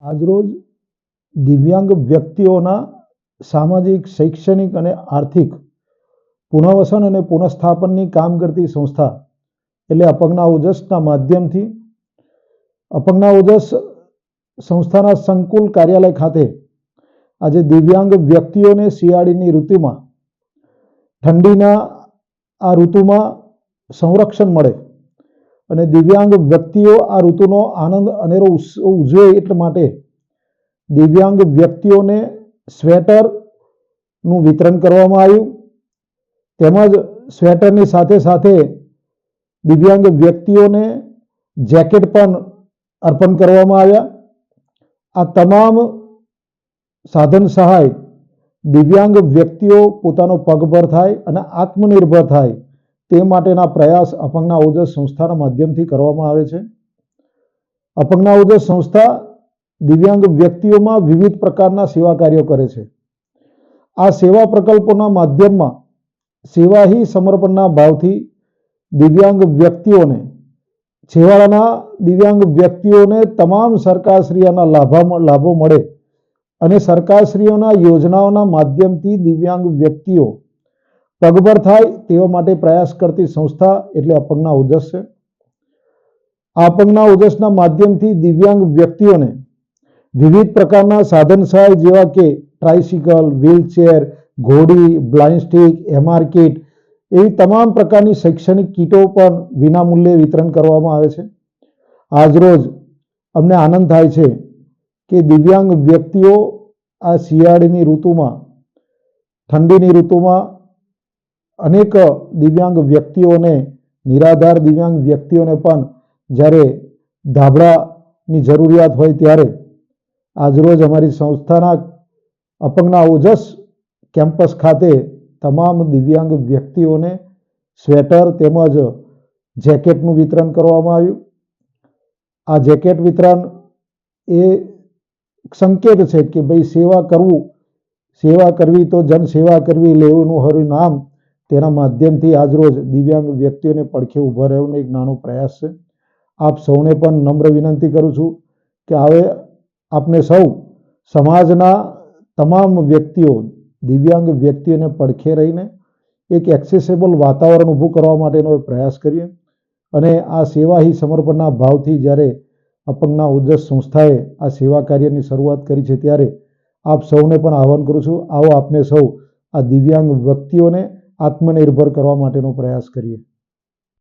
આજરોજ દિવ્યાંગ વ્યક્તિઓના સામાજિક, શૈક્ષણિક અને આર્થિક પુનર્વસન અને પુનઃસ્થાપનની કામ કરતી સંસ્થા એટલે અપંગના ઓજસના માધ્યમથી અપંગના ઓજસ સંસ્થાના સંકુલ કાર્યાલય ખાતે આજે દિવ્યાંગ વ્યક્તિઓને શિયાળીની ઋતુમાં, ઠંડીના આ ઋતુમાં સંરક્ષણ મળે અને દિવ્યાંગ વ્યક્તિઓ આ ઋતુનો આનંદ અનેરો ઉજવે એટલા માટે દિવ્યાંગ વ્યક્તિઓને સ્વેટરનું વિતરણ કરવામાં આવ્યું. તેમજ સ્વેટરની સાથે સાથે દિવ્યાંગ વ્યક્તિઓને જેકેટ પણ અર્પણ કરવામાં આવ્યા. આ તમામ સાધન સહાય દિવ્યાંગ વ્યક્તિઓ પોતાનો પગભર થાય અને આત્મનિર્ભર થાય તે માટેના પ્રયાસ અપંગના ઓજસ સંસ્થાના માધ્યમથી કરવામાં આવે છે. અપંગના ઓજસ સંસ્થા દિવ્યાંગ વ્યક્તિઓમાં વિવિધ પ્રકારના સેવા કાર્યો કરે છે. આ સેવા પ્રકલ્પોના માધ્યમમાં સેવા હી સમર્પણના ભાવથી દિવ્યાંગ વ્યક્તિઓને, છેવાડાના દિવ્યાંગ વ્યક્તિઓને તમામ સરકારશ્રીઓના લાભો મળે અને સરકારશ્રીઓના યોજનાઓના માધ્યમથી દિવ્યાંગ વ્યક્તિઓ પગભર થાય તેવા માટે પ્રયાસ કરતી સંસ્થા એટલે અપંગના ઓજસ છે. આ અપંગના ઓજસના માધ્યમથી દિવ્યાંગ વ્યક્તિઓને વિવિધ પ્રકારના સાધન સહાય જેવા કે ટ્રાયસિકલ, વ્હીલચેર, ઘોડી, બ્લાઇન્ડ સ્ટીક, MR કિટ એવી તમામ પ્રકારની શૈક્ષણિક કીટો પણ વિનામૂલ્યે વિતરણ કરવામાં આવે છે. આજરોજ અમને આનંદ થાય છે કે દિવ્યાંગ વ્યક્તિઓ આ શિયાળીની ઋતુમાં, ઠંડીની ઋતુમાં અનેક દિવ્યાંગ વ્યક્તિઓને, નિરાધાર દિવ્યાંગ વ્યક્તિઓને પણ જ્યારે ધાબળાની જરૂરિયાત હોય ત્યારે આજરોજ અમારી સંસ્થાના અપંગના ઓજસ કેમ્પસ ખાતે તમામ દિવ્યાંગ વ્યક્તિઓને સ્વેટર તેમજ જેકેટનું વિતરણ કરવામાં આવ્યું. આ જેકેટ વિતરણ એ સંકેત છે કે ભાઈ સેવા કરવી તો જન સેવા કરવી લેવાનું હરું નામ. તેના માધ્યમથી આજરોજ દિવ્યાંગ વ્યક્તિઓને પડખે ઊભા રહેવાનો એક નાનો પ્રયાસ છે. આપ સૌને પણ નમ્ર વિનંતી કરું છું કે હવે આપને સૌ સમાજના તમામ વ્યક્તિઓ, દિવ્યાંગ વ્યક્તિઓને પડખે રહીને એક એક્સેસેબલ વાતાવરણ ઊભું કરવા માટેનો પ્રયાસ કરીએ અને આ સેવા હી સમર્પણના ભાવથી જ્યારે અપંગના ઓજસ સંસ્થાએ આ સેવા કાર્યની શરૂઆત કરી છે ત્યારે આપ સૌને પણ આહ્વાન કરું છું, આવો આપને સૌ આ દિવ્યાંગ વ્યક્તિઓને આત્મનિર્ભર કરવા માટેનો પ્રયાસ કરીએ.